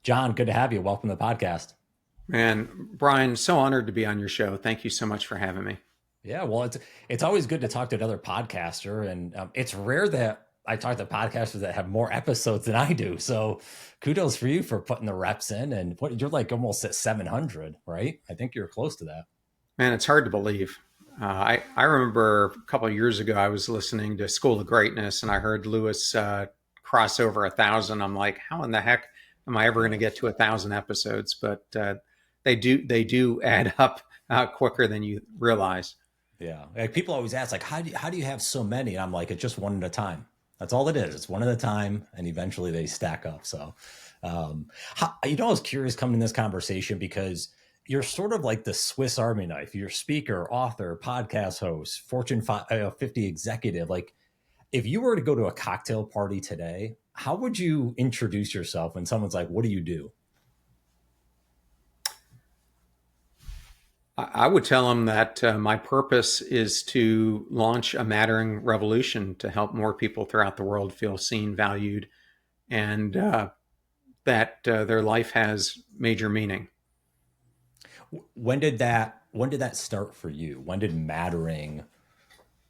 John, good to have you. Welcome to the podcast. Man, Brian, so honored to be on your show. Thank you so much for having me. Yeah, well, it's always good to talk to another podcaster, and it's rare that I talk to podcasters that have more episodes than I do. So, kudos for you for putting the reps in. And what you're like almost at 700, right? I think you're close to that. Man, it's hard to believe. I remember a couple of years ago, I was listening to School of Greatness and I heard Lewis cross over 1,000. I'm like, how in the heck am I ever going to get to 1,000 episodes? But they do add up quicker than you realize. Yeah, like people always ask, like, how do you have so many? And I'm like, it's just one at a time. That's all it is. It's one at a time, and eventually they stack up. So, I was curious coming in this conversation because you're sort of like the Swiss Army knife. You're speaker, author, podcast host, Fortune 50 executive. Like, if you were to go to a cocktail party today, how would you introduce yourself when someone's like, "What do you do?" I would tell them that my purpose is to launch a mattering revolution to help more people throughout the world feel seen, valued, and that their life has major meaning. When did that start for you? When did mattering,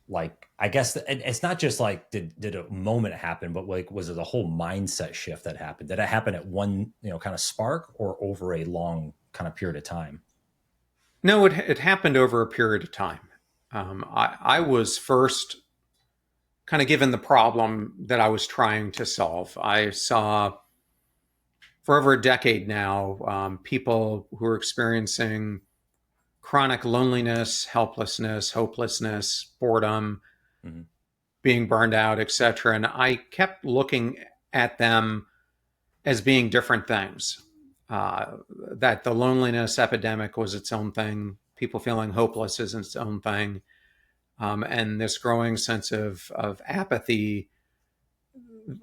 like, I guess it's not just like did a moment happen, but like was it a whole mindset shift that happened? Did it happen at one, kind of spark or over a long kind of period of time? No, it happened over a period of time. I was first kind of given the problem that I was trying to solve. I saw for over a decade now people who are experiencing chronic loneliness, helplessness, hopelessness, boredom, Hmm. being burned out, etc. And I kept looking at them as being different things. That the loneliness epidemic was its own thing, people feeling hopeless is its own thing, and this growing sense of apathy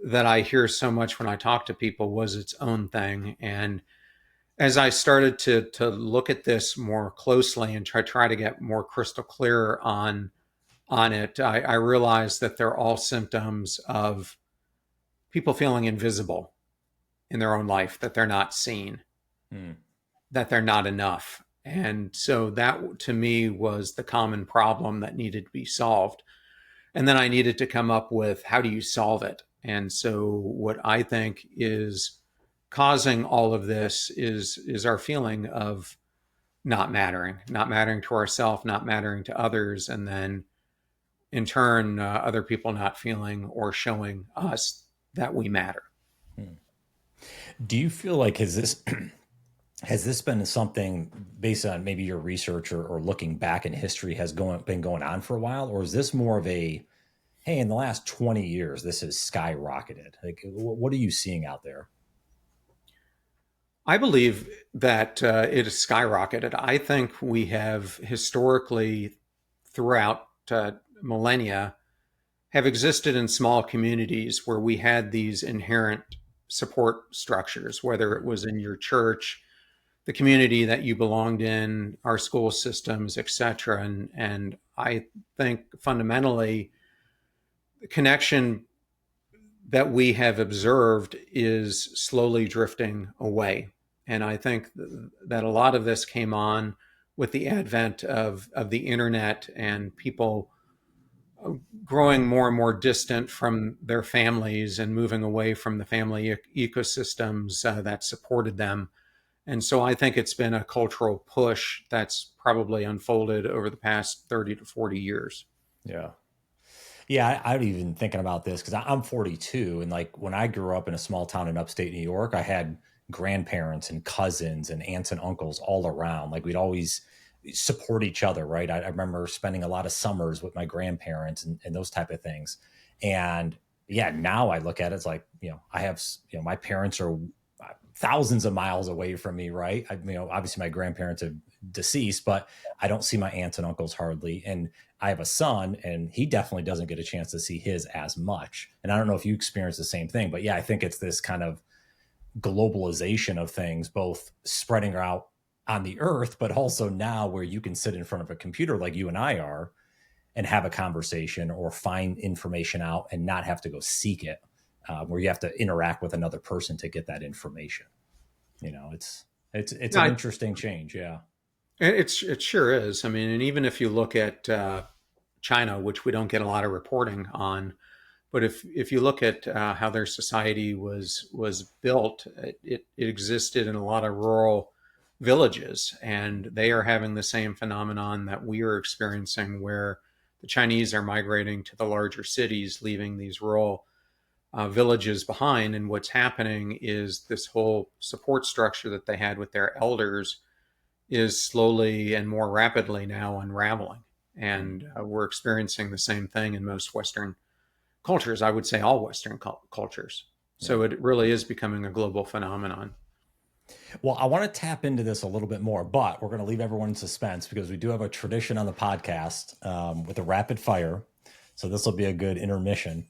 that I hear so much when I talk to people was its own thing. And as I started to look at this more closely and try to get more crystal clear on it, I realized that they're all symptoms of people feeling invisible in their own life, that they're not seen, Hmm. that they're not enough. And so that to me was the common problem that needed to be solved. And then I needed to come up with how do you solve it? And so what I think is causing all of this is our feeling of not mattering to ourselves, not mattering to others, and then in turn, other people not feeling or showing us that we matter. Hmm. Do you feel like has this been something based on maybe your research or looking back in history has been going on for a while, or is this more of a hey, in the last 20 years this has skyrocketed? Like, what are you seeing out there? I believe that it has skyrocketed. I think we have historically, throughout millennia, have existed in small communities where we had these inherent support structures, whether it was in your church, the community that you belonged in, our school systems, etc. And I think fundamentally, the connection that we have observed is slowly drifting away. And I think that a lot of this came on with the advent of the internet and people growing more and more distant from their families and moving away from the family ecosystems that supported them. And so I think it's been a cultural push that's probably unfolded over the past 30 to 40 years. Yeah. Yeah, I'm even thinking about this because I'm 42, and like when I grew up in a small town in upstate New York, I had grandparents and cousins and aunts and uncles all around. Like we'd always support each other, right? I remember spending a lot of summers with my grandparents and those type of things. And yeah, now I look at it, it's like I have my parents are thousands of miles away from me, right? Obviously my grandparents have deceased, but I don't see my aunts and uncles hardly. And I have a son, and he definitely doesn't get a chance to see his as much. And I don't know if you experience the same thing, but yeah, I think it's this kind of globalization of things, both spreading out on the earth, but also now where you can sit in front of a computer like you and I are and have a conversation or find information out and not have to go seek it, where you have to interact with another person to get that information. It's an No, interesting change. Yeah. it sure is. I mean, and even if you look at China, which we don't get a lot of reporting on, but if you look at how their society was built, it existed in a lot of rural villages, and they are having the same phenomenon that we are experiencing, where the Chinese are migrating to the larger cities, leaving these rural villages behind. And what's happening is this whole support structure that they had with their elders is slowly and more rapidly now unraveling. Mm. And we're experiencing the same thing in most Western cultures. I would say all Western cultures. Yeah. So it really is becoming a global phenomenon. Well, I want to tap into this a little bit more, but we're going to leave everyone in suspense because we do have a tradition on the podcast with a rapid fire. So this will be a good intermission.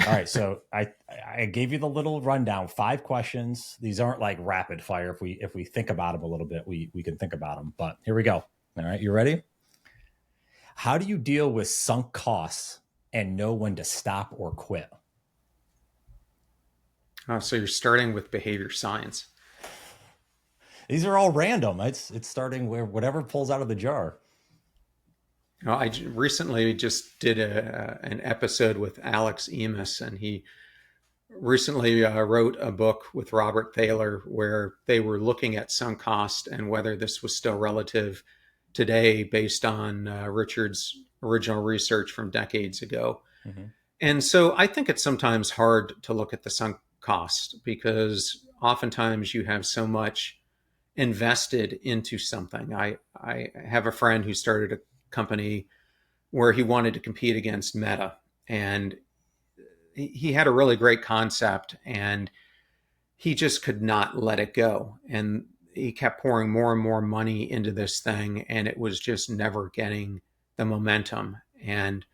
All right, so I gave you the little rundown, 5 questions. These aren't like rapid fire. If we think about them a little bit, we can think about them. But here we go. All right, you ready? How do you deal with sunk costs and know when to stop or quit? So you're starting with behavior science. These are all random. It's starting where whatever pulls out of the jar. I recently just did an episode with Alex Emus, and he recently wrote a book with Robert Thaler where they were looking at sunk cost and whether this was still relative today based on Richard's original research from decades ago. Mm-hmm. And so I think it's sometimes hard to look at the sunk cost because oftentimes you have so much invested into something. I have a friend who started a company where he wanted to compete against Meta, and he had a really great concept, and he just could not let it go. And he kept pouring more and more money into this thing, and it was just never getting the momentum. And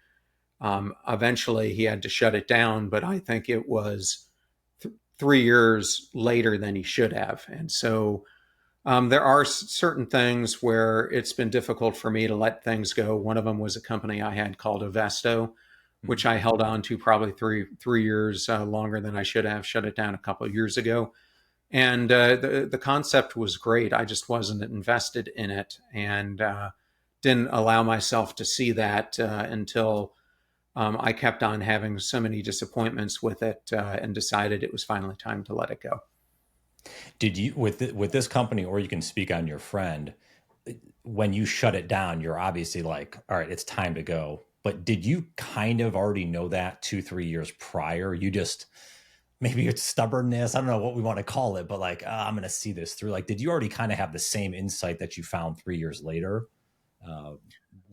eventually he had to shut it down, but I think it was 3 years later than he should have. And so there are certain things where it's been difficult for me to let things go. One of them was a company I had called Avesto, which I held on to probably three years longer than I should have. Shut it down a couple of years ago, and the concept was great. I just wasn't invested in it, and didn't allow myself to see that until I kept on having so many disappointments with it, and decided it was finally time to let it go. Did you with this company, or you can speak on your friend, when you shut it down, you're obviously like, all right, it's time to go. But did you kind of already know that 2-3 years prior? You just maybe it's stubbornness. I don't know what we want to call it, but like, I'm going to see this through. Like, did you already kind of have the same insight that you found 3 years later? Uh,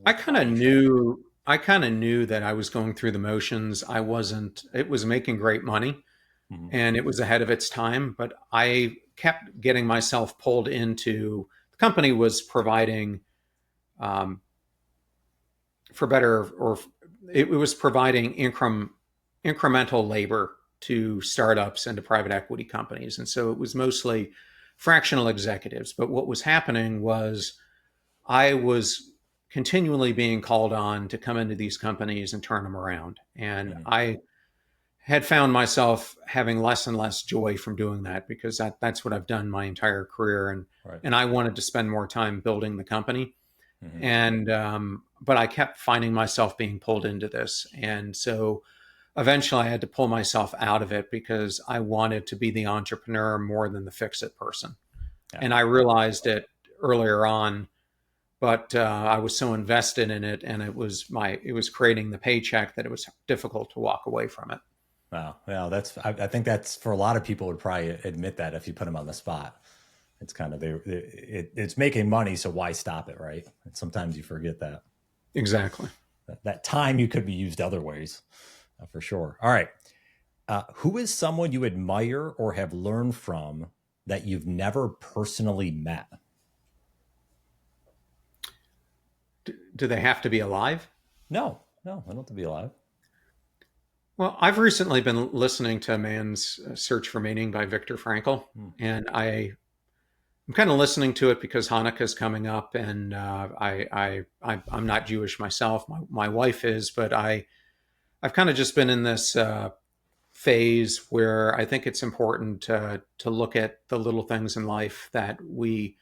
I kind why of you shut it? knew. I kind of knew that I was going through the motions. I wasn't. It was making great money, Mhm. and it was ahead of its time. But I kept getting myself pulled into. The company was providing, um, for better or it was providing incremental labor to startups and to private equity companies, and so it was mostly fractional executives. But what was happening was I was continually being called on to come into these companies and turn them around. And Mhm. I had found myself having less and less joy from doing that because that's what I've done my entire career. Right. And I wanted to spend more time building the company. Mhm. And, but I kept finding myself being pulled into this. And so eventually I had to pull myself out of it because I wanted to be the entrepreneur more than the fix it person. Yeah. And I realized it earlier on, but I was so invested in it, and it was creating the paycheck that it was difficult to walk away from it. Wow. Well, I think that's for a lot of people would probably admit that if you put them on the spot. It's kind of it's making money, so why stop it, right? And sometimes you forget that Exactly. that time you could be used other ways, for sure. All right, who is someone you admire or have learned from that you've never personally met? Do they have to be alive? No, no, I don't have to be alive. Well, I've recently been listening to Man's Search for Meaning by Viktor Frankl, Hmm. and I'm kind of listening to it because Hanukkah is coming up, and I'm not Jewish myself. My wife is, but I've kind of just been in this phase where I think it's important to look at the little things in life that we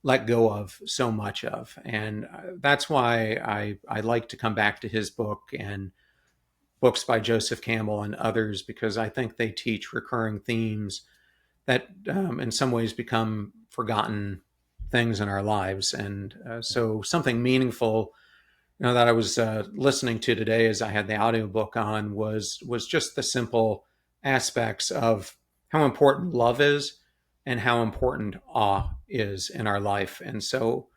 let go of so much of. And that's why I like to come back to his book and books by Joseph Campbell and others, because I think they teach recurring themes that in some ways become forgotten things in our lives. And so something meaningful, that I was listening to today as I had the audiobook on was just the simple aspects of how important love is and how important awe is in our life. And so,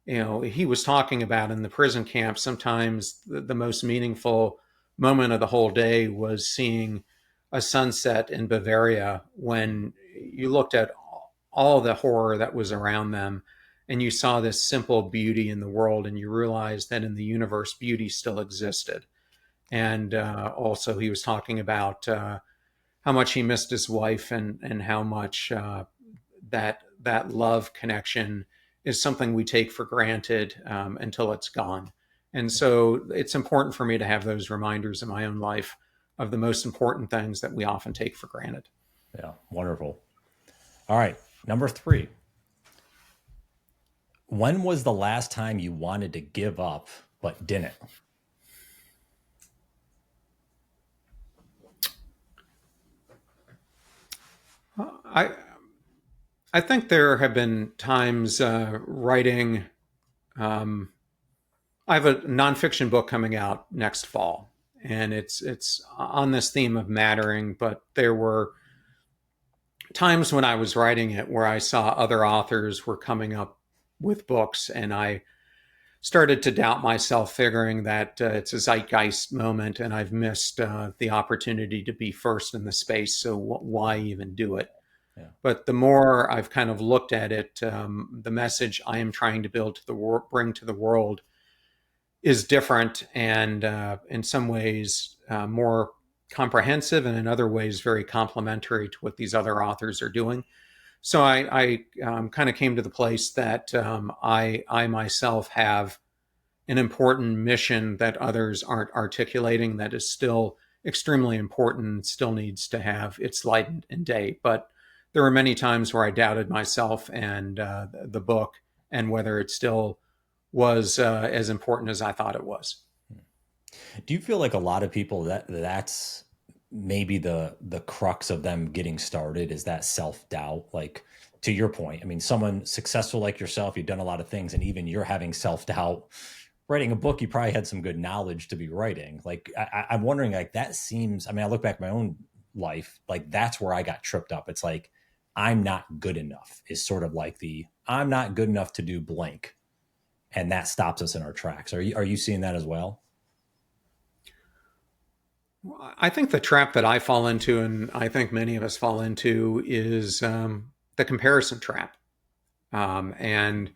he was talking about in the prison camp, sometimes the most meaningful moment of the whole day was seeing a sunset in Bavaria when you looked at all the horror that was around them and you saw this simple beauty in the world and you realized that in the universe beauty still existed. And also he was talking about how much he missed his wife and how much that love connection is something we take for granted until it's gone. And so it's important for me to have those reminders in my own life of the most important things that we often take for granted. Yeah, wonderful. All right, number 3. When was the last time you wanted to give up but didn't? I I think there have been times writing. I have a nonfiction book coming out next fall, and it's on this theme of mattering. But there were times when I was writing it where I saw other authors were coming up with books, and I started to doubt myself, figuring that it's a zeitgeist moment, and I've missed the opportunity to be first in the space. So why even do it? Yeah. But the more I've kind of looked at it, the message I am trying to build to bring to the world is different, and in some ways more comprehensive, and in other ways very complementary to what these other authors are doing. So I kind of came to the place that I myself have an important mission that others aren't articulating, that is still extremely important and still needs to have its light and day. But there were many times where I doubted myself and the book, and whether it still was as important as I thought it was. Do you feel like a lot of people that's maybe the crux of them getting started is that self-doubt? Like, to your point, I mean, someone successful like yourself, you've done a lot of things, and even you're having self-doubt. Writing a book, you probably had some good knowledge to be writing. Like, I'm wondering, like, that seems, I mean, I look back at my own life, like that's where I got tripped up. It's like, I'm not good enough is sort of like I'm not good enough to do blank. And that stops us in our tracks. Are you seeing that as well? I think the trap that I fall into, and I think many of us fall into, is the comparison trap, um, and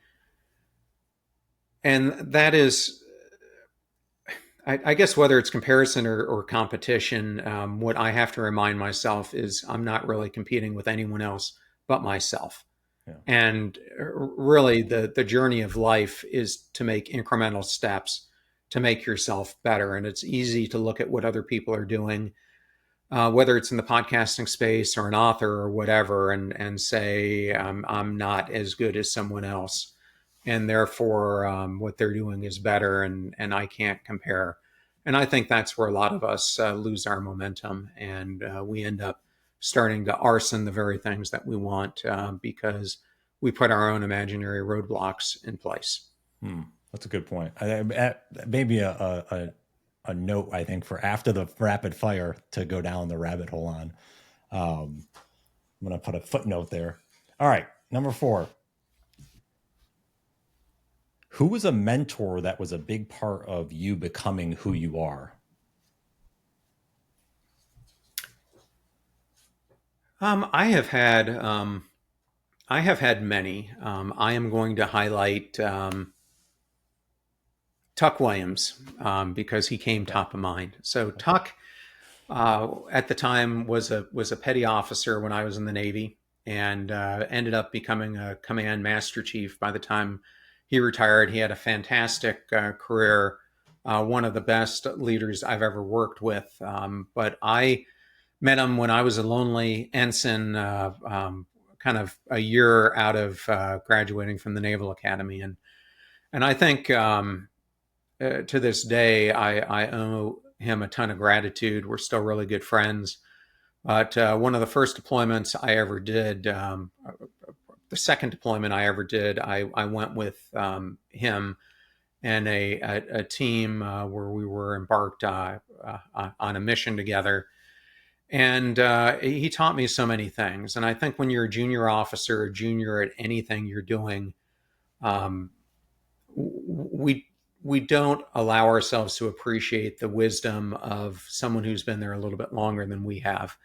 and that is, I guess, whether it's comparison or competition. What I have to remind myself is I'm not really competing with anyone else but myself. Yeah. And really, the journey of life is to make incremental steps to make yourself better. And it's easy to look at what other people are doing, whether it's in the podcasting space or an author or whatever, and say, I'm not as good as someone else. And therefore, what they're doing is better, and I can't compare. And I think that's where a lot of us lose our momentum, and we end up starting to arson the very things that we want, because we put our own imaginary roadblocks in place. That's a good point. Maybe a note, I think, for after the rapid fire to go down the rabbit hole on. I'm going to put a footnote there. All right. Number 4. Who was a mentor that was a big part of you becoming who you are? Um, I have had um, I have had many. I am going to highlight Tuck Williams, because he came Okay. top of mind. So Tuck, at the time, was a petty officer when I was in the Navy, and ended up becoming a command master chief by the time he retired. He had a fantastic career, one of the best leaders I've ever worked with. But I met him when I was a lonely ensign, kind of a year out of graduating from the Naval Academy, and I think to this day I owe him a ton of gratitude. We're still really good friends. But one of the first deployments I ever did, the second deployment I ever did, I went with him and a team where we were embarked on a mission together. And he taught me so many things. And I think when you're a junior officer, a junior at anything you're doing, um, we we don't allow ourselves to appreciate the wisdom of someone who's been there a little bit longer than we have.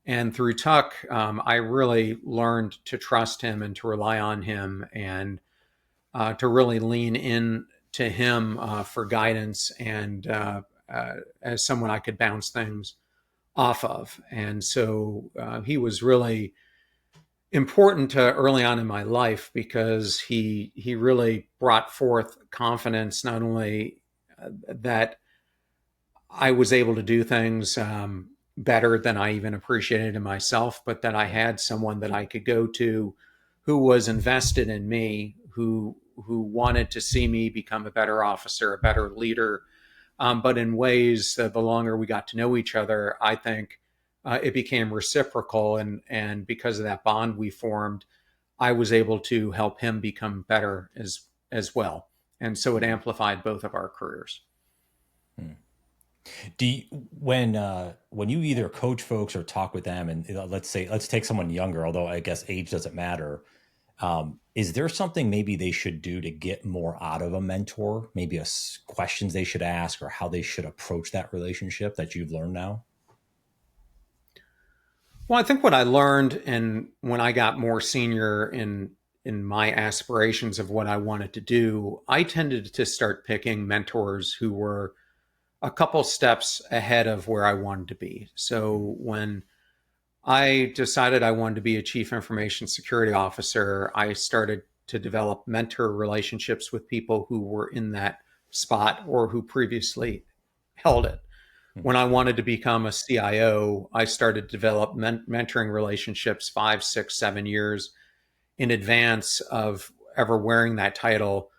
And through Tuck, I really learned to trust him and to rely on him, and to really lean in to him for guidance and as someone I could bounce things off of. And so he was really important early on in my life because he really brought forth confidence, not only that I was able to do things better than I even appreciated in myself, but that I had someone that I could go to who was invested in me, who wanted to see me become a better officer, a better leader, but in ways that the longer we got to know each other, I think it became reciprocal, and because of that bond we formed, I was able to help him become better as well, and so it amplified both of our careers. Hmm. Do you, when you either coach folks or talk with them, and let's take someone younger, although I guess age doesn't matter. Is there something maybe they should do to get more out of a mentor? Maybe questions they should ask or how they should approach that relationship that you've learned now? Well, I think what I learned, and when I got more senior in my aspirations of what I wanted to do, I tended to start picking mentors who were a couple steps ahead of where I wanted to be. So when I decided I wanted to be a chief information security officer, I started to develop mentor relationships with people who were in that spot or who previously held it. Hmm. When I wanted to become a CIO, I started to develop mentoring relationships 5, 6, 7 years in advance of ever wearing that title,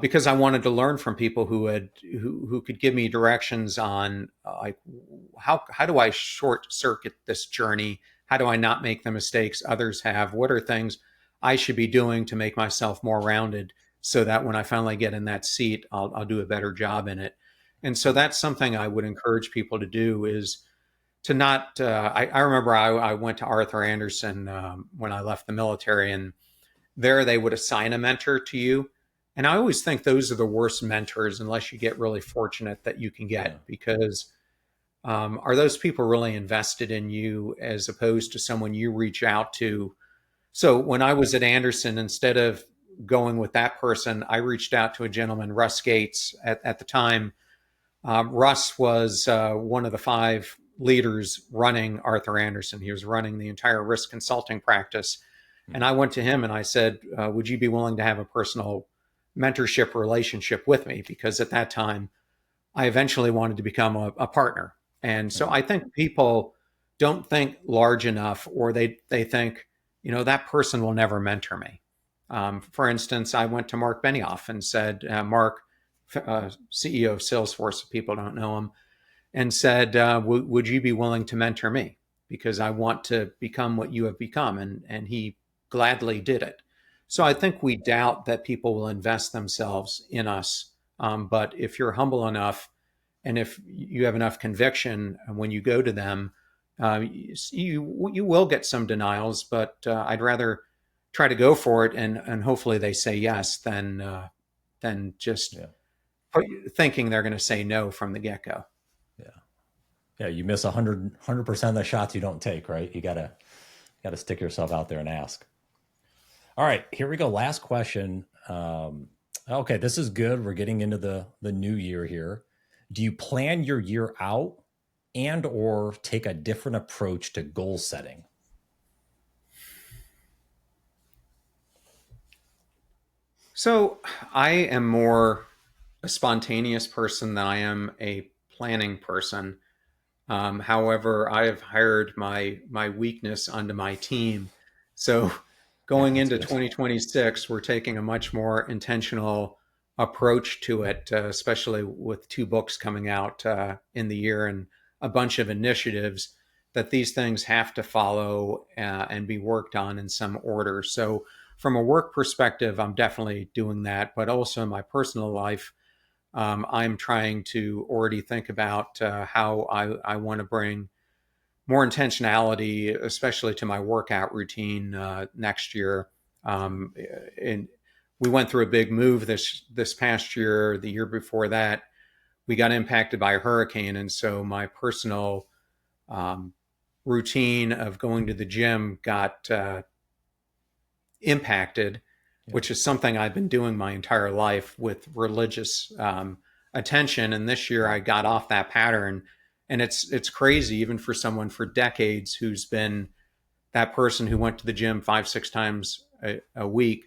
because I wanted to learn from people who could give me directions on like how do I short circuit this journey? How do I not make the mistakes others have? What are things I should be doing to make myself more rounded so that when I finally get in that seat, I'll do a better job in it. And so that's something I would encourage people to do is to not. I remember I went to Arthur Anderson when I left the military, and there they would assign a mentor to you. And I always think those are the worst mentors unless you get really fortunate that you can Yeah. get, because are those people really invested in you as opposed to someone you reach out to? So when I was at Anderson, instead of going with that person, I reached out to a gentleman, Russ Gates, at the time. Russ was one of the five leaders running Arthur Anderson. He was running the entire risk consulting practice. Hmm. And I went to him and I said, would you be willing to have a personal mentorship relationship with me? Because at that time, I eventually wanted to become a partner. And so Hmm. I think people don't think large enough, or they think, that person will never mentor me. For instance, I went to Mark Benioff and said, Mark, CEO of Salesforce, if people don't know him, and said, would you be willing to mentor me? Because I want to become what you have become. And he gladly did it. So I think we doubt that people will invest themselves in us. But if you're humble enough and if you have enough conviction when you go to them, you will get some denials, but I'd rather try to go for it, and hopefully they say yes than just Yeah. thinking they're going to say no from the get go. Yeah. Yeah. You miss 100% of the shots you don't take, right? You gotta stick yourself out there and ask. All right, here we go. Last question. Okay, this is good. We're getting into the new year here. Do you plan your year out and or take a different approach to goal setting? So I am more a spontaneous person than I am a planning person. However, I have hired my weakness onto my team. So Yeah, going that's into good. 2026, we're taking a much more intentional approach to it, especially with two books coming out in the year and a bunch of initiatives that these things have to follow and be worked on in some order. So from a work perspective, I'm definitely doing that, but also in my personal life, I'm trying to already think about how I want to bring more intentionality, especially to my workout routine next year. And we went through a big move this past year. The year before that, we got impacted by a hurricane, and so my personal um, routine of going to the gym got impacted, Yeah. which is something I've been doing my entire life with religious attention. And this year Yeah. I got off that pattern. And it's crazy, even for someone for decades who's been that person who went to the gym 5, 6 times a week,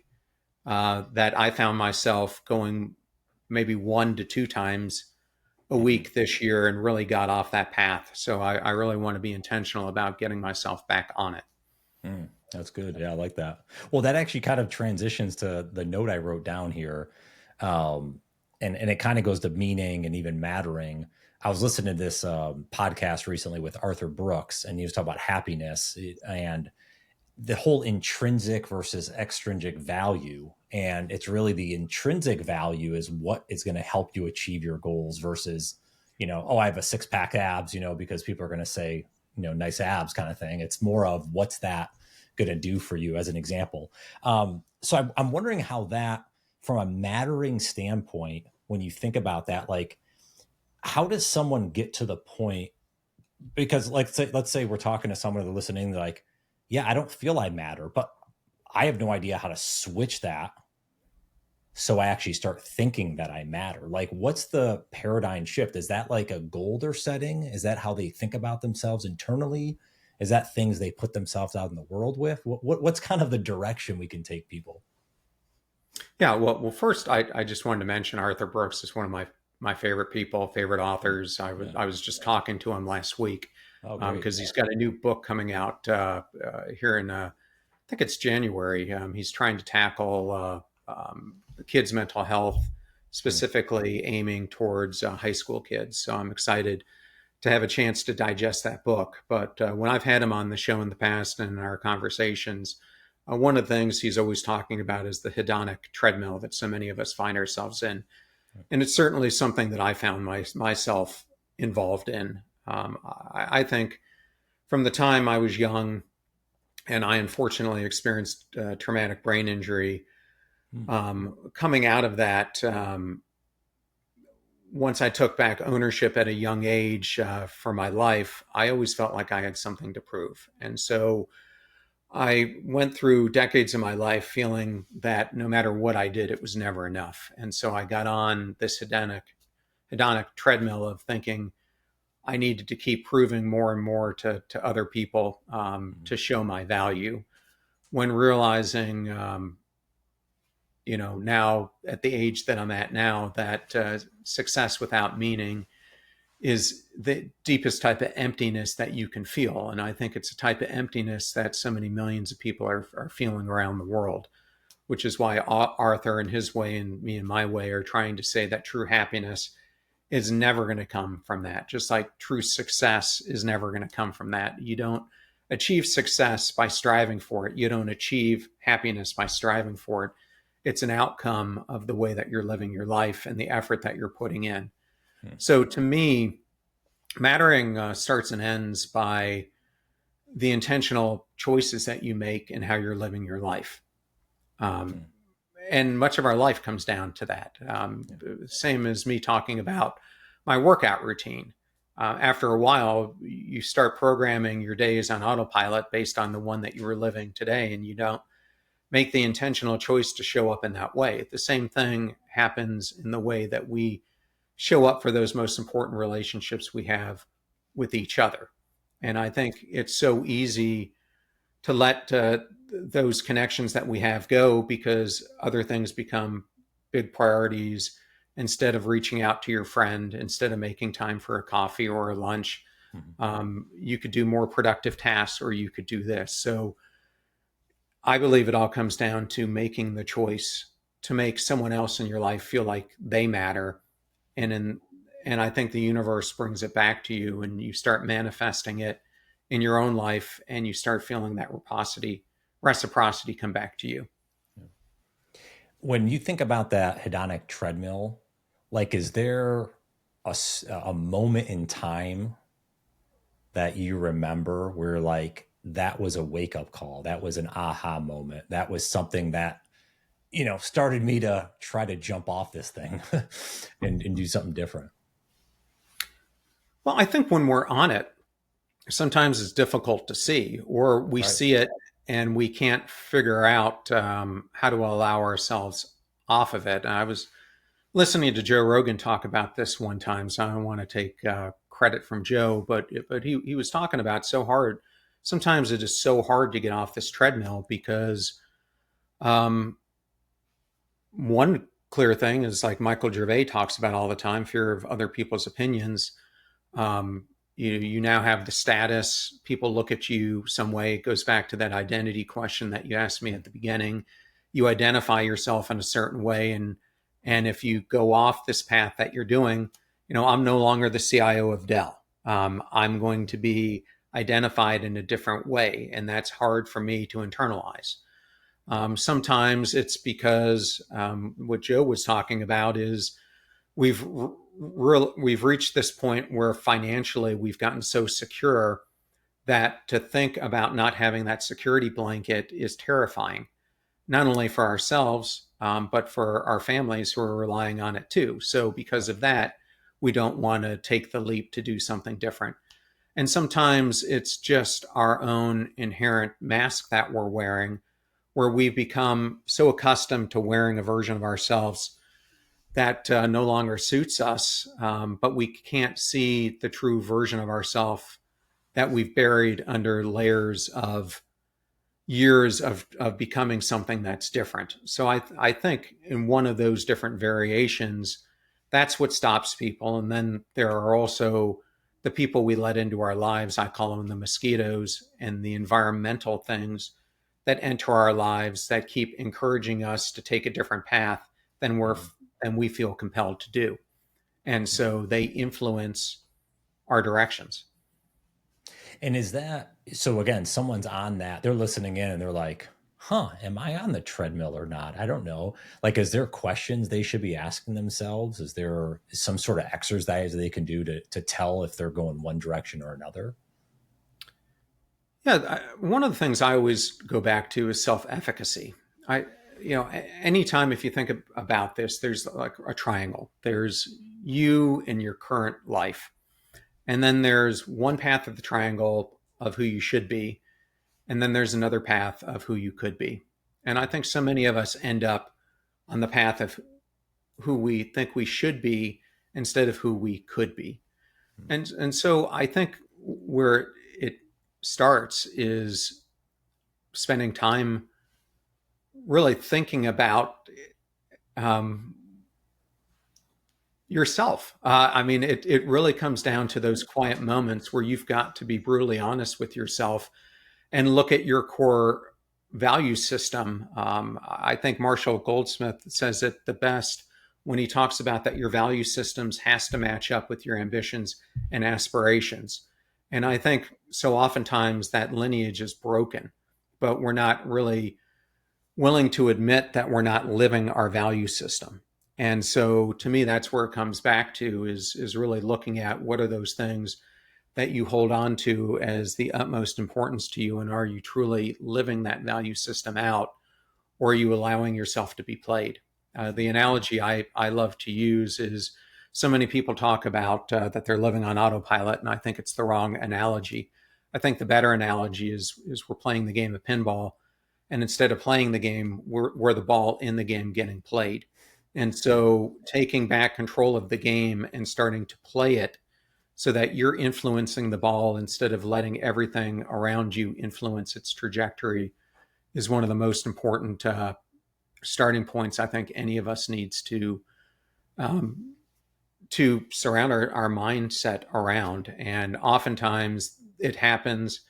that I found myself going maybe 1 to 2 times a Mhm. week this year and really got off that path. So I really want to be intentional about getting myself back on it. That's good. Yeah, I like that. Well, that actually kind of transitions to the note I wrote down here. Um, and it kind of goes to meaning and even mattering. I was listening to this podcast recently with Arthur Brooks, and he was talking about happiness and the whole intrinsic versus extrinsic value. And it's really the intrinsic value is what is going to help you achieve your goals versus, oh, I have a six pack abs, because people are going to say, nice abs kind of thing. It's more of what's that going to do for you as an example. So I'm wondering how that, from a mattering standpoint, when you think about that, like, how does someone get to the point, because like let's say we're talking to someone that's listening, like, yeah, I don't feel I matter, but I have no idea how to switch that so I actually start thinking that I matter. Like, what's the paradigm shift? Is that like a goal they're setting? Is that how they think about themselves internally? Is that things they put themselves out in the world with? What's kind of the direction we can take people? Yeah, well, first, I just wanted to mention Arthur Brooks is one of my favorite people, favorite authors. Yeah. I was just talking to him last week Oh, great. because he's got a new book coming out here in I think it's January. He's trying to tackle kids' mental health, Hmm. specifically aiming towards high school kids. So I'm excited to have a chance to digest that book. But when I've had him on the show in the past and in our conversations, one of the things he's always talking about is the hedonic treadmill that so many of us find ourselves in. And it's certainly something that I found myself involved in. I think from the time I was young, and I unfortunately experienced traumatic brain injury, Hmm. coming out of that, once I took back ownership at a young age for my life, I always felt like I had something to prove. And so I went through decades of my life feeling that no matter what I did, it was never enough. And so I got on this hedonic treadmill of thinking I needed to keep proving more and more to other people to show my value. When realizing, now at the age that I'm at now, that success without meaning is the deepest type of emptiness that you can feel. And I think it's a type of emptiness that so many millions of people are feeling around the world, which is why Arthur in his way and me in my way are trying to say that true happiness is never going to come from that. Just like true success is never going to come from that. You don't achieve success by striving for it. You don't achieve happiness by striving for it. It's an outcome of the way that you're living your life and the effort that you're putting in. Hmm. So to me, mattering starts and ends by the intentional choices that you make and how you're living your life. Um, Hmm. and much of our life comes down to that. Yeah. Same as me talking about my workout routine. After a while, you start programming your days on autopilot based on the one that you were living today, and you don't make the intentional choice to show up in that way. The same thing happens in the way that we show up for those most important relationships we have with each other. And I think it's so easy to let those connections that we have go because other things become big priorities instead of reaching out to your friend, instead of making time for a coffee or a lunch. Mhm. You could do more productive tasks, or you could do this. So I believe it all comes down to making the choice to make someone else in your life feel like they matter. And in, and I think the universe brings it back to you, and you start manifesting it in your own life, and you start feeling that reciprocity come back to you. When you think about that hedonic treadmill, like, is there a moment in time that you remember where, like, that was a wake up call? That was an aha moment. That was something that, started me to try to jump off this thing and do something different. Well, I think when we're on it, sometimes it's difficult to see, or we Right. see it and we can't figure out how to allow ourselves off of it. I was listening to Joe Rogan talk about this one time, so I don't want to take credit from Joe, but he was talking about so hard. Sometimes it is so hard to get off this treadmill because um, one clear thing is, like Michael Gervais talks about all the time, fear of other people's opinions. Um, you now have the status. People look at you some way. It goes back to that identity question that you asked me at the beginning. You identify yourself in a certain way, and if you go off this path that you're doing, I'm no longer the CIO of Dell. I'm going to be identified in a different way, and that's hard for me to internalize. Sometimes it's because what Joe was talking about is we've we've reached this point where financially we've gotten so secure that to think about not having that security blanket is terrifying, not only for ourselves, but for our families who are relying on it too. So because of that, we don't want to take the leap to do something different. And sometimes it's just our own inherent mask that we're wearing, where we've become so accustomed to wearing a version of ourselves that no longer suits us, but we can't see the true version of ourselves that we've buried under layers of years of becoming something that's different. So I think in one of those different variations, that's what stops people. And then there are also the people we let into our lives. I call them the mosquitoes, and the environmental things that enter our lives that keep encouraging us to take a different path than Mhm. we feel compelled to do. And Yeah. so they influence our directions. And is that so? Again, someone's on that, they're listening in and they're like, huh, am I on the treadmill or not? I don't know. Like, is there questions they should be asking themselves? Is there some sort of exercise they can do to tell if they're going one direction or another? Yeah, one of the things I always go back to is self-efficacy. I, anytime if you think about this, there's like a triangle. There's you in your current life, and then there's one path of the triangle of who you should be, and then there's another path of who you could be. And I think so many of us end up on the path of who we think we should be instead of who we could be. And so I think where it starts is spending time really thinking about um, yourself. I mean, it really comes down to those quiet moments where you've got to be brutally honest with yourself and look at your core value system. I think Marshall Goldsmith says it the best when he talks about that your value systems has to match up with your ambitions and aspirations. And I think so oftentimes that lineage is broken, but we're not really willing to admit that we're not living our value system. And so to me, that's where it comes back to is really looking at what are those things that you hold on to as the utmost importance to you, and are you truly living that value system out, or are you allowing yourself to be played? The analogy I love to use is so many people talk about that they're living on autopilot, and I think it's the wrong analogy. I think the better analogy is we're playing the game of pinball, and instead of playing the game, we're the ball in the game getting played. And so taking back control of the game and starting to play it so that you're influencing the ball instead of letting everything around you influence its trajectory is one of the most important starting points I think any of us needs um, to surround our mindset around. And oftentimes it happens,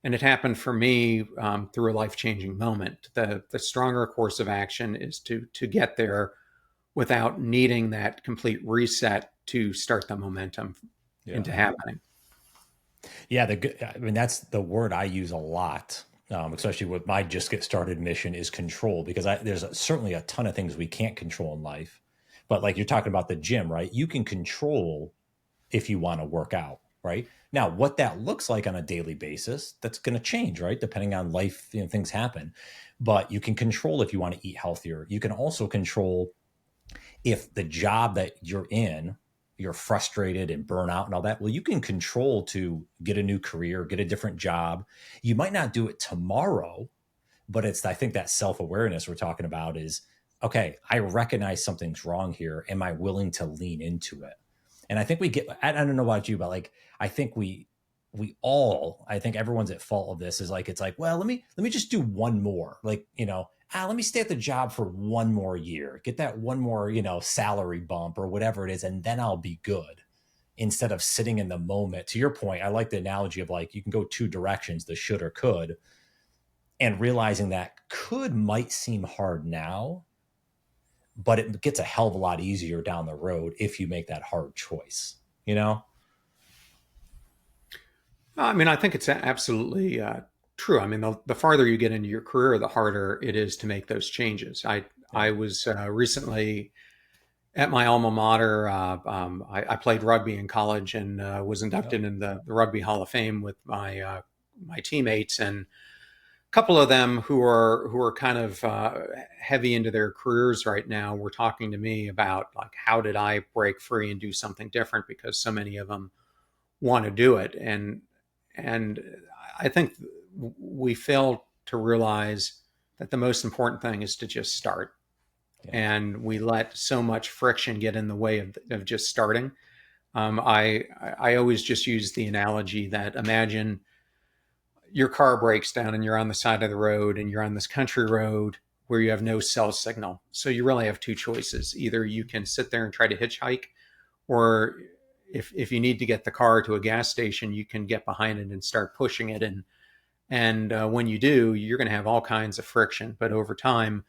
and it happened for me through a life-changing moment. The stronger course of action is to get there without needing that complete reset to start the momentum Yeah. into happening. Yeah, I mean, that's the word I use a lot, especially with my just get started mission is control, because there's certainly a ton of things we can't control in life. But like you're talking about the gym, right? You can control if you want to work out, right? Now, what that looks like on a daily basis, that's going to change, right? Depending on life, things happen. But you can control if you want to eat healthier. You can also control if the job that you're in, you're frustrated and burnout and all that, well, you can control to get a new career, get a different job. You might not do it tomorrow, but it's, I think that self-awareness we're talking about is, okay, I recognize something's wrong here. Am I willing to lean into it? And I think I don't know about you, but like, I think I think everyone's at fault of this is like, it's like, well, let me just do one more, like, let me stay at the job for one more year, get that one more, salary bump or whatever it is. And then I'll be good, instead of sitting in the moment. To your point, I like the analogy of like, you can go two directions, the should or could, and realizing that could might seem hard now, but it gets a hell of a lot easier down the road if you make that hard choice, you know? I mean, I think it's absolutely true. I mean, the farther you get into your career, the harder it is to make those changes. Yeah. I was recently at my alma mater. I played rugby in college and was Yep. inducted in the Rugby Hall of Fame with my teammates, and a couple of them who are kind of heavy into their careers right now were talking to me about like, how did I break free and do something different, because so many of them want to do it. And I think we fail to realize that the most important thing is to just start. Yeah. And we let so much friction get in the way of just starting. I always just use the analogy that, imagine your car breaks down and you're on the side of the road and you're on this country road where you have no cell signal. So you really have two choices. Either you can sit there and try to hitchhike, or if you need to get the car to a gas station, you can get behind it and start pushing it. And when you do, you're going to have all kinds of friction. But over time,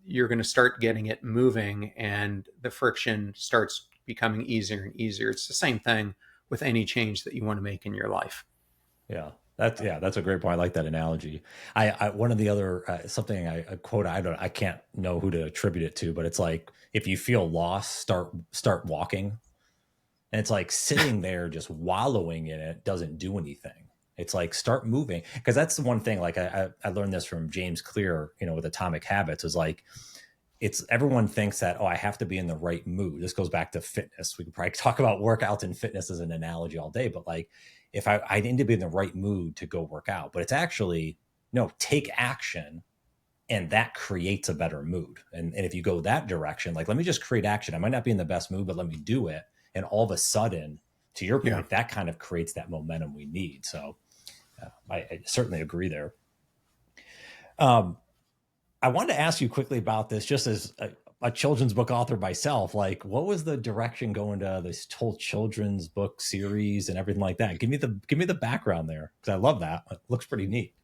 you're going to start getting it moving, and the friction starts becoming easier and easier. It's the same thing with any change that you want to make in your life. Yeah. That's a great point. I like that analogy. One of the other, something a quote, I can't know who to attribute it to, but it's like, if you feel lost, start walking. And it's like sitting there just wallowing in it doesn't do anything. It's like, start moving. Because that's the one thing, like I learned this from James Clear, with Atomic Habits, is like, it's, everyone thinks that, oh, I have to be in the right mood. This goes back to fitness. We could probably talk about workouts and fitness as an analogy all day, but like, if I need to be in the right mood to go work out, but it's actually, no, take action, and that creates a better mood. And if you go that direction, like, let me just create action. I might not be in the best mood, but let me do it. And all of a sudden, to your Yeah. point, that kind of creates that momentum we need. So I certainly agree there. Um, I wanted to ask you quickly about this, just as a children's book author myself. Like, what was the direction going to this whole children's book series and everything like that? Give me the background there, because I love that. It looks pretty neat.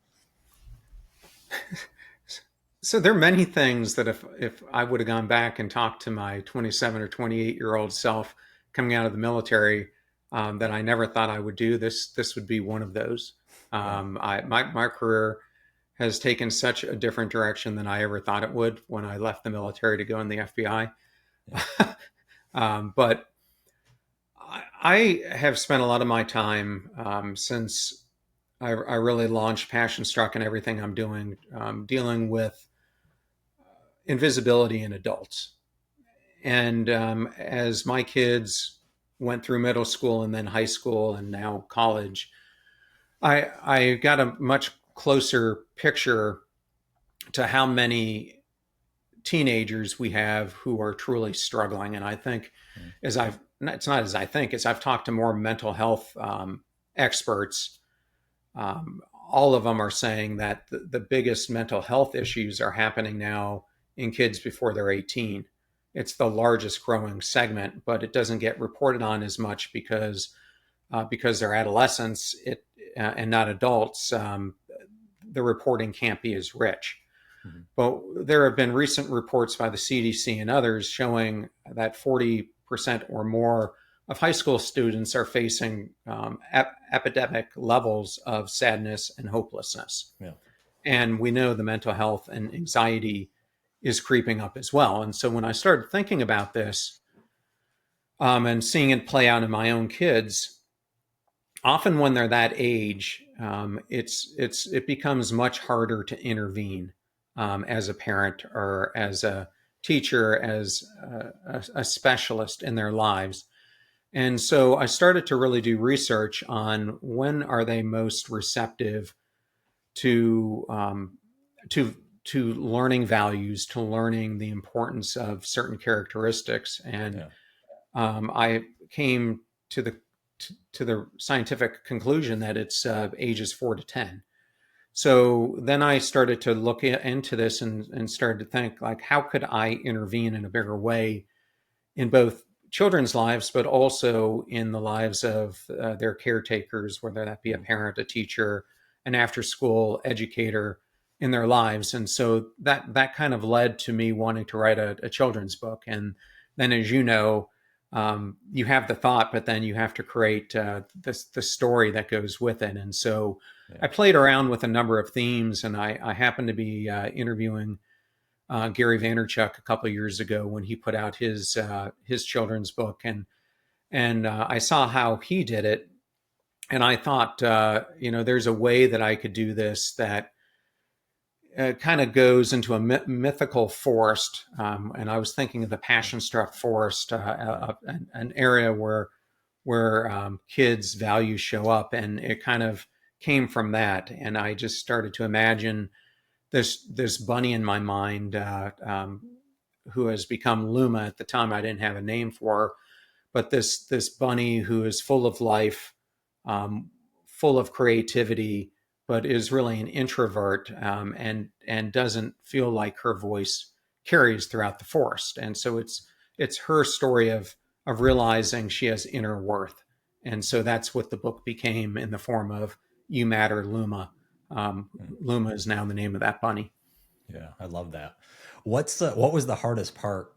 So there are many things that if I would have gone back and talked to my 27 or 28-year-old self coming out of the military, that I never thought I would do, this would be one of those. Yeah, My career has taken such a different direction than I ever thought it would when I left the military to go in the FBI. yeah, But I have spent a lot of my time since I really launched Passion Struck and everything I'm doing, dealing with invisibility in adults. And as my kids went through middle school and then high school and now college, I got a much closer picture to how many teenagers we have who are truly struggling. And I think, mm, as I've it's not as I think, as I've talked to more mental health experts, all of them are saying that the biggest mental health issues are happening now in kids before they're 18. it's the largest growing segment, but it doesn't get reported on as much because they're adolescents and not adults. The reporting can't be as rich. Mhm. But there have been recent reports by the CDC and others showing that 40% or more of high school students are facing epidemic levels of sadness and hopelessness. Yeah. And we know the mental health and anxiety is creeping up as well. And so when I started thinking about this and seeing it play out in my own kids, often when they're that age, it becomes much harder to intervene as a parent or as a teacher, as a specialist in their lives. And so I started to really do research on when are they most receptive to to learning values, to learning the importance of certain characteristics, and Yeah. I came to the scientific conclusion that it's ages 4 to 10. So then I started to look into this and started to think like, how could I intervene in a bigger way in both children's lives, but also in the lives of their caretakers, whether that be a Mhm. parent, a teacher, an after-school educator in their lives. And so that kind of led to me wanting to write a children's book. And then, as you know, you have the thought, but then you have to create the story that goes with it. And so Yeah. I played around with a number of themes, and I happened to be interviewing Gary Vaynerchuk a couple of years ago when he put out his children's book, and I saw how he did it, and I thought, there's a way that I could do this that kind of goes into a mythical forest, and I was thinking of the Yeah. Passion Struck Forest, Yeah. an area where kids' values show up, and it kind of came from that, and I just started to imagine this bunny in my mind who has become Luma. At the time I didn't have a name for her, but this bunny who is full of life, um, full of creativity, but is really an introvert, and doesn't feel like her voice carries throughout the forest. And so it's her story of realizing she has inner worth. And so that's what the book became in the form of You Matter, Luma. Mm. Luma is now the name of that bunny. Yeah. I love that. What was the hardest part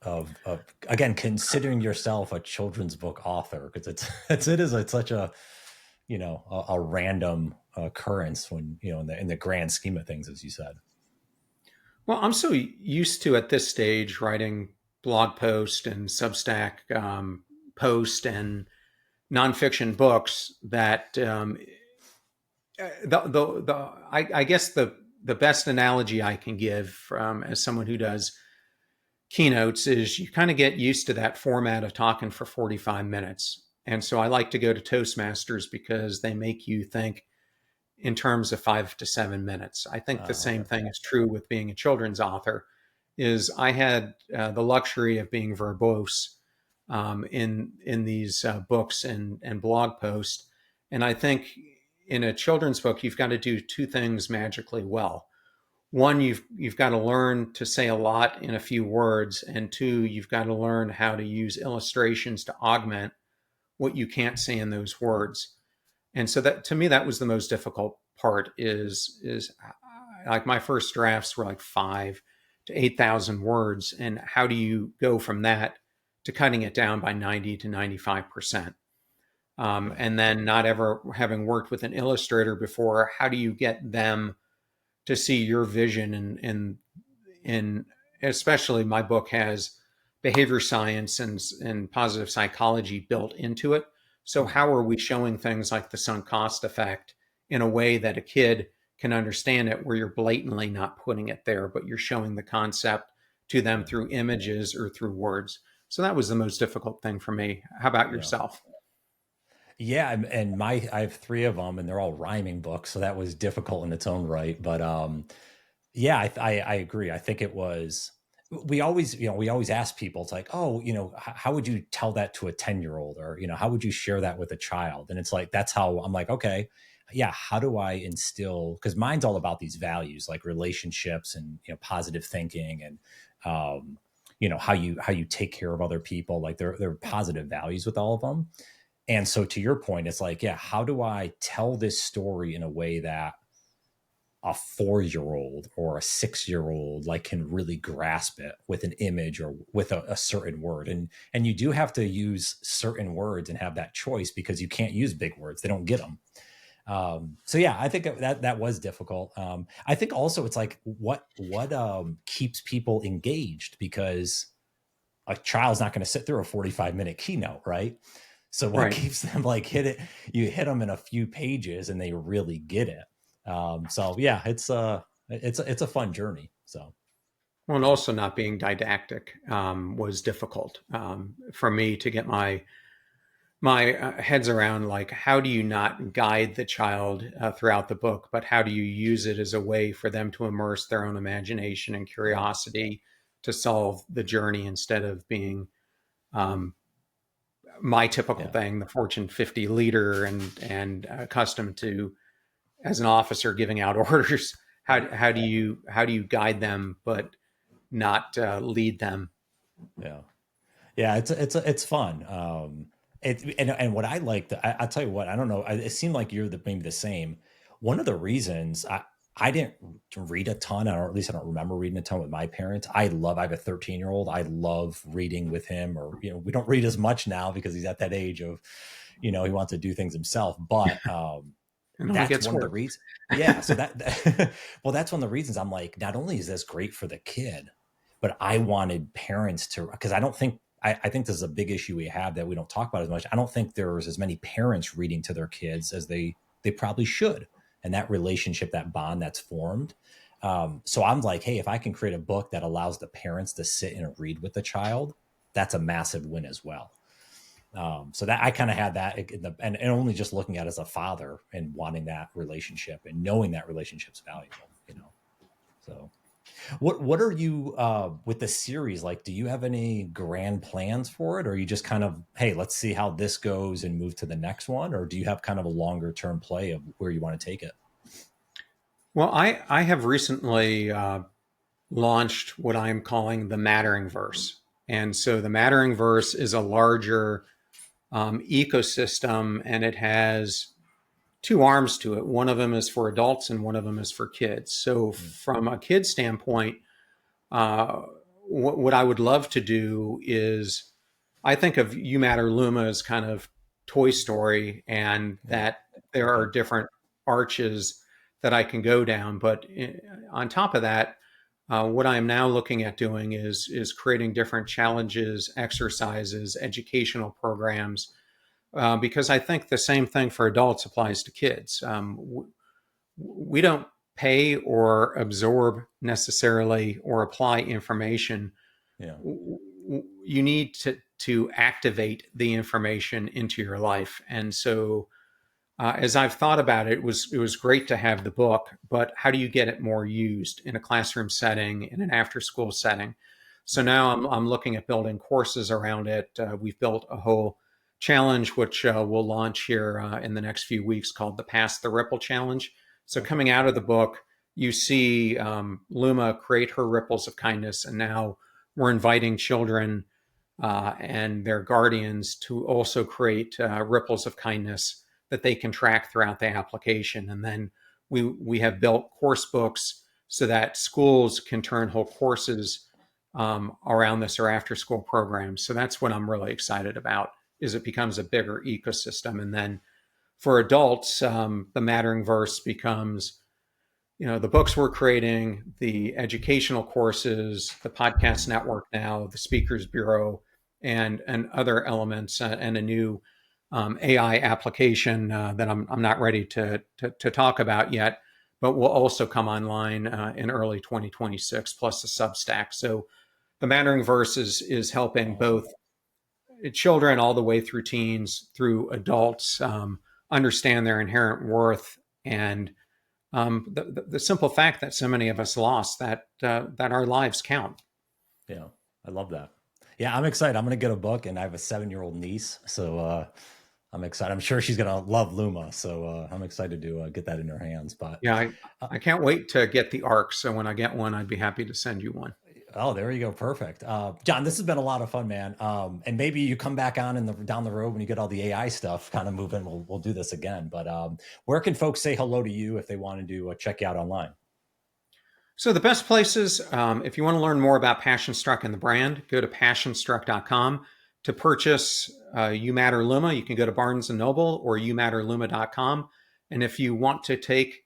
of again considering yourself a children's book author, because it's such a a random occurrence when in the grand scheme of things, as you said. Well, I'm so used to at this stage writing blog post and Substack post and nonfiction books that I guess the best analogy I can give as someone who does keynotes is you kind of get used to that format of talking for 45 minutes. And so I like to go to Toastmasters because they make you think in terms of 5 to 7 minutes. I think the same Okay. thing is true with being a children's author. Is I had the luxury of being verbose in these books and blog posts, and I think in a children's book you've got to do two things magically well. One, you've got to learn to say a lot in a few words, and two, you've got to learn how to use illustrations to augment what you can't say in those words. And so that to me that was the most difficult part is like my first drafts were like 5 to 8,000 words, and how do you go from that to cutting it down by 90 to 95%? Yeah. And then not ever having worked with an illustrator before, how do you get them to see your vision? And especially my book has behavior science and positive psychology built into it. So Mhm. how are we showing things like the sunk cost effect in a way that a kid can understand it, where you're blatantly not putting it there, but you're showing the concept to them Yeah. through images or through words? So that was the most difficult thing for me. How about Yeah. yourself? Yeah, and I have three of them, and they're all rhyming books, so that was difficult in its own right. But yeah, I agree. I think it was. We always ask people. It's like, oh, how would you tell that to a 10-year-old, or how would you share that with a child? And it's like that's how I'm like, okay, yeah. How do I instill? Because mine's all about these values, like relationships and positive thinking, and how you take care of other people. Like there are positive values with all of them. And so to your point, it's like, yeah, how do I tell this story in a way that a 4-year-old or a 6-year-old like can really grasp it with an image or with a certain word? And you do have to use certain words and have that choice, because you can't use big words, they don't get them. So yeah, I think that was difficult. I think also it's like what keeps people engaged, because a child's not going to sit through a 45-minute keynote, right? So what Right. keeps them like you hit them in a few pages and they really get it. So yeah, it's a fun journey. So Well, and yeah, also not being didactic was difficult for me to get my heads around. Like, how do you not guide the child throughout the book, but how do you use it as a way for them to immerse their own imagination and yeah, curiosity to solve the journey, instead of being um, my typical yeah, thing, the Fortune 50 leader, and accustomed to, as an officer, giving out orders. right, How do you guide them but not lead them? yeah. Yeah, it's fun. And what I liked, I'll tell you what, I don't know. It seemed like you're maybe the same. One of the reasons I didn't read a ton, or at least I don't remember reading a ton with my parents. I have a 13-year-old. I love reading with him, or we don't read as much now because he's at that age of, he wants to do things himself. But It only that's gets one of the worse. reasons. Yeah, so well, that's one of the reasons I'm like, not only is this great for the kid, but I wanted parents to, because I don't think I think this is a big issue we have that we don't talk about as much. I don't think there's as many parents reading to their kids as they probably should, and that relationship, that bond that's formed. So I'm like, hey, if I can create a book that allows the parents to sit and read with the child, that's a massive win as well. So that I kind of had that and only just looking at it as a father and wanting that relationship and knowing that relationship's valuable. So what are you with the series like? Do you have any grand plans for it, or are you just kind of, hey, let's see how this goes and move to the next one, or do you have kind of a longer term play of where you want to take it? Well, I have recently launched what I'm calling the Matteringverse. And so the Matteringverse is a larger ecosystem, and it has two arms to it. One of them is for adults, and one of them is for kids. So, Mm, from a kid standpoint, uh, what I would love to do is, I think of You Matter Luma as kind of Toy Story, and yeah. that there are Okay. different arches that I can go down. But on top of that, what I am now looking at doing is creating different challenges, exercises, educational programs, because I think the same thing for adults applies to kids. We don't pay or absorb necessarily or apply information. Yeah. You need to activate the information into your life. And so, as I've thought about it, it was great to have the book, but how do you get it more used in a classroom setting, in an after school setting? So now I'm looking at building courses around it. We've built a whole challenge, which we'll launch here in the next few weeks, called the Pass the Ripple Challenge. So, Okay. coming out of the book, you see Luma create her ripples of kindness, and now we're inviting children and their guardians to also create ripples of kindness that they can track throughout the application. And then we have built course books so that schools can turn whole courses around this, or after school programs. So that's what I'm really excited about, is it becomes a bigger ecosystem. And then for adults, the Matteringverse becomes, the books we're creating, the educational courses, the podcast network now, the speakers bureau, and other elements, and a new AI application that I'm not ready to talk about yet, but will also come online in early 2026, plus the Substack. So the Matteringverse is helping Awesome. both children all the way through teens, through adults, understand their inherent worth, and the simple fact that so many of us lost, that our lives count. Yeah. I love that. Yeah, I'm excited. I'm gonna get a book, and I have a 7-year-old niece, so I'm excited. I'm sure she's gonna love Luma, so I'm excited to get that in her hands. But Yeah, uh, I can't wait to get the ARC. So when I get one, I'd be happy to send you one. Oh, there you go. Perfect. John, this has been a lot of fun, man. And maybe you come back on down the road when you get all the AI stuff kind of moving. We'll do this again. But where can folks say hello to you if they wanted to check you out online? So the best places, if you want to learn more about Passionstruck and the brand, go to passionstruck.com. To purchase You Matter Luma, you can go to Barnes& and Noble or youmatterluma.com. And if you want to take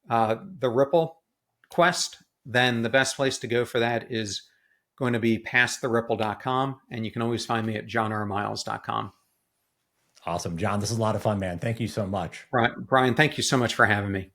the Ripple quest, then the best place to go for that is going to be pasttheripple.com. And you can always find me at johnrmiles.com. Awesome. John, this is a lot of fun, man. Thank you so much. Brian, thank you so much for having me.